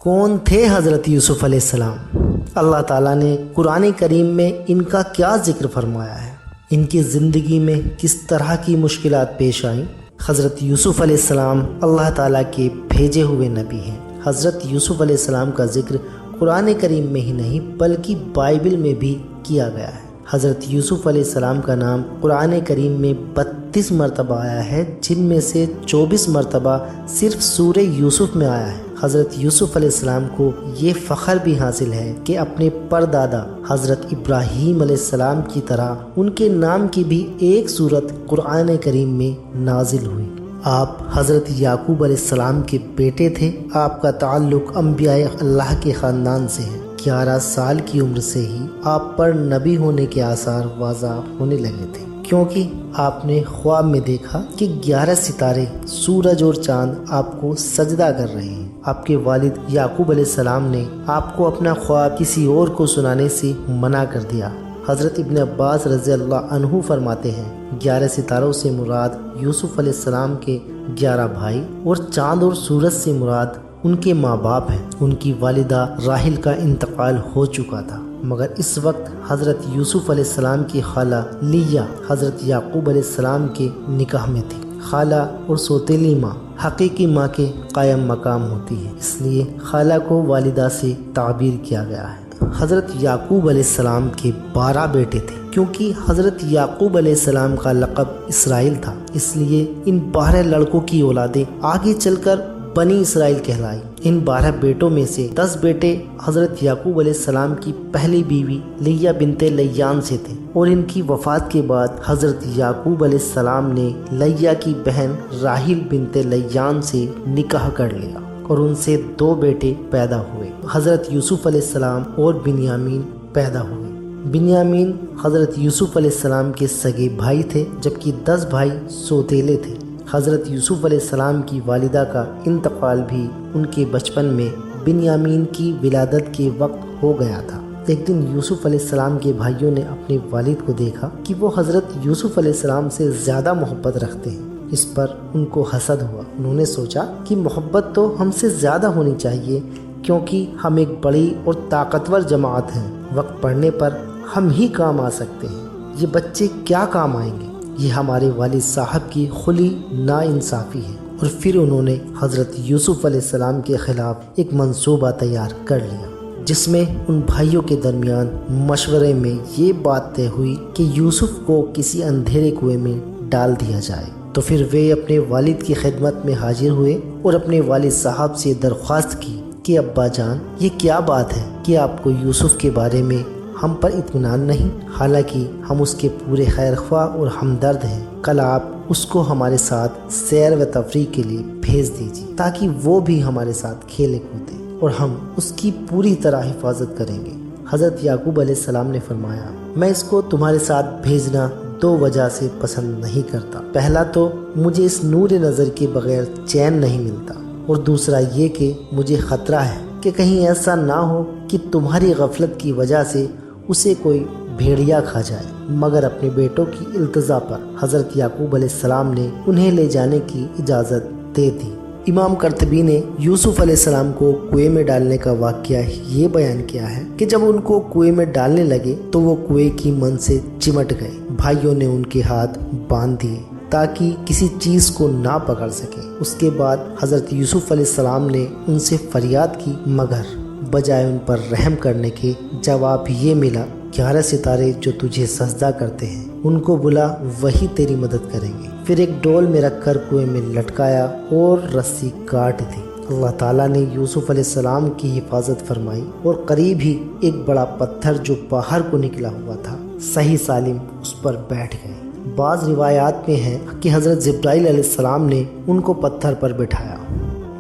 کون تھے حضرت یوسف علیہ السلام؟ اللہ تعالیٰ نے قرآن کریم میں ان کا کیا ذکر فرمایا ہے؟ ان کی زندگی میں کس طرح کی مشکلات پیش آئیں؟ حضرت یوسف علیہ السلام اللہ تعالیٰ کے بھیجے ہوئے نبی ہیں۔ حضرت یوسف علیہ السلام کا ذکر قرآن کریم میں ہی نہیں بلکہ بائبل میں بھی کیا گیا ہے۔ حضرت یوسف علیہ السلام کا نام قرآن کریم میں 32 مرتبہ آیا ہے، جن میں سے 24 مرتبہ صرف سورہ یوسف میں آیا ہے۔ حضرت یوسف علیہ السلام کو یہ فخر بھی حاصل ہے کہ اپنے پردادا حضرت ابراہیم علیہ السلام کی طرح ان کے نام کی بھی ایک سورت قرآن کریم میں نازل ہوئی۔ آپ حضرت یعقوب علیہ السلام کے بیٹے تھے۔ آپ کا تعلق انبیاء اللہ کے خاندان سے ہے۔ 11 سال کی عمر سے ہی آپ پر نبی ہونے کے آثار واضح ہونے لگے تھے، کیونکہ آپ نے خواب میں دیکھا کہ 11 ستارے، سورج اور چاند آپ کو سجدہ کر رہے ہیں۔ آپ کے والد یعقوب علیہ السلام نے آپ کو اپنا خواب کسی اور کو سنانے سے منع کر دیا۔ حضرت ابن عباس رضی اللہ عنہ فرماتے ہیں 11 ستاروں سے مراد یوسف علیہ السلام کے 11 بھائی اور چاند اور سورج سے مراد ان کے ماں باپ ہیں۔ ان کی والدہ راحل کا انتقال ہو چکا تھا، مگر اس وقت حضرت یوسف علیہ السلام کی خالہ لیہ حضرت یعقوب علیہ السلام کے نکاح میں تھی۔ خالہ اور سوتیلی ماں حقیقی ماں کے قائم مقام ہوتی ہے، اس لیے خالہ کو والدہ سے تعبیر کیا گیا ہے۔ حضرت یعقوب علیہ السلام کے 12 بیٹے تھے۔ کیونکہ حضرت یعقوب علیہ السلام کا لقب اسرائیل تھا، اس لیے ان 12 لڑکوں کی اولادیں آگے چل کر بنی اسرائیل کہلائی۔ ان 12 بیٹوں میں سے 10 بیٹے حضرت یعقوب علیہ السلام کی پہلی بیوی لیہ بنت لیان سے تھے، اور ان کی وفات کے بعد حضرت یعقوب علیہ السلام نے لیہ کی بہن راحل بنت لیان سے نکاح کر لیا، اور ان سے 2 بیٹے پیدا ہوئے، حضرت یوسف علیہ السلام اور بنیامین پیدا ہوئے۔ بنیامین حضرت یوسف علیہ السلام کے سگے بھائی تھے، جبکہ 10 بھائی سوتیلے تھے۔ حضرت یوسف علیہ السلام کی والدہ کا انتقال بھی ان کے بچپن میں بنیامین کی ولادت کے وقت ہو گیا تھا۔ ایک دن یوسف علیہ السلام کے بھائیوں نے اپنے والد کو دیکھا کہ وہ حضرت یوسف علیہ السلام سے زیادہ محبت رکھتے ہیں۔ اس پر ان کو حسد ہوا۔ انہوں نے سوچا کہ محبت تو ہم سے زیادہ ہونی چاہیے، کیونکہ ہم ایک بڑی اور طاقتور جماعت ہیں، وقت پڑنے پر ہم ہی کام آ سکتے ہیں، یہ بچے کیا کام آئیں گے؟ یہ ہمارے والد صاحب کی کھلی ناانصافی ہے۔ اور پھر انہوں نے حضرت یوسف علیہ السلام کے خلاف ایک منصوبہ تیار کر لیا، جس میں ان بھائیوں کے درمیان مشورے میں یہ بات طے ہوئی کہ یوسف کو کسی اندھیرے کنویں میں ڈال دیا جائے۔ تو پھر وہ اپنے والد کی خدمت میں حاضر ہوئے اور اپنے والد صاحب سے درخواست کی کہ ابا جان، یہ کیا بات ہے کہ آپ کو یوسف کے بارے میں ہم پر اطمینان نہیں؟ حالانکہ ہم اس کے پورے خیر خواہ اور ہمدرد ہیں۔ کل آپ اس کو ہمارے ساتھ سیر و تفریح کے لیے بھیج دیجیے، تاکہ وہ بھی ہمارے ساتھ کھیلے کودے، اور ہم اس کی پوری طرح حفاظت کریں گے۔ حضرت یعقوب علیہ السلام نے فرمایا، میں اس کو تمہارے ساتھ بھیجنا 2 وجہ سے پسند نہیں کرتا۔ پہلا تو مجھے اس نور نظر کے بغیر چین نہیں ملتا، اور دوسرا یہ کہ مجھے خطرہ ہے کہ کہیں ایسا نہ ہو کہ تمہاری غفلت کی وجہ سے اسے کوئی بھیڑیا کھا جائے۔ مگر اپنے بیٹوں کی التجا پر حضرت یعقوب علیہ السلام نے انہیں لے جانے کی اجازت دے دی۔ امام قرطبی نے یوسف علیہ السلام کو کنویں میں ڈالنے کا واقعہ یہ بیان کیا ہے کہ جب ان کو کنویں میں ڈالنے لگے تو وہ کنویں کی من سے چمٹ گئے۔ بھائیوں نے ان کے ہاتھ باندھ دیے تاکہ کسی چیز کو نہ پکڑ سکے۔ اس کے بعد حضرت یوسف علیہ السلام نے ان سے فریاد کی، مگر بجائے ان پر رحم کرنے کے جواب یہ ملا، 11 ستارے جو تجھے سجدہ کرتے ہیں ان کو بلا، وہی تیری مدد کریں گے۔ پھر ایک ڈول میں رکھ کر کنویں میں لٹکایا اور رسی کاٹ دی۔ اللہ تعالیٰ نے یوسف علیہ السلام کی حفاظت فرمائی، اور قریب ہی ایک بڑا پتھر جو باہر کو نکلا ہوا تھا صحیح سالم اس پر بیٹھ گئے۔ بعض روایات میں ہے کہ حضرت جبرائیل علیہ السلام نے ان کو پتھر پر بٹھایا۔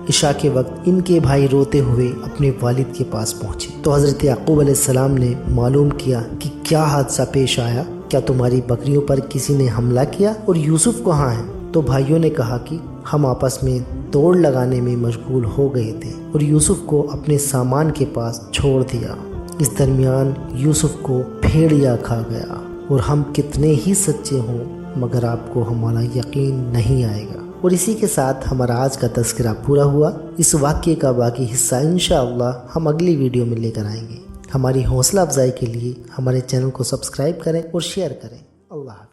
عشاء کے وقت ان کے بھائی روتے ہوئے اپنے والد کے پاس پہنچے تو حضرت یعقوب علیہ السلام نے معلوم کیا کہ کیا حادثہ پیش آیا، کیا تمہاری بکریوں پر کسی نے حملہ کیا، اور یوسف کہاں ہے؟ تو بھائیوں نے کہا کہ ہم آپس میں دوڑ لگانے میں مشغول ہو گئے تھے اور یوسف کو اپنے سامان کے پاس چھوڑ دیا۔ اس درمیان یوسف کو بھیڑیا کھا گیا، اور ہم کتنے ہی سچے ہوں مگر آپ کو ہمارا یقین نہیں آئے گا۔ اور اسی کے ساتھ ہمارا آج کا تذکرہ پورا ہوا۔ اس واقعے کا باقی حصہ انشاءاللہ ہم اگلی ویڈیو میں لے کر آئیں گے۔ ہماری حوصلہ افزائی کے لیے ہمارے چینل کو سبسکرائب کریں اور شیئر کریں۔ اللہ حافظ۔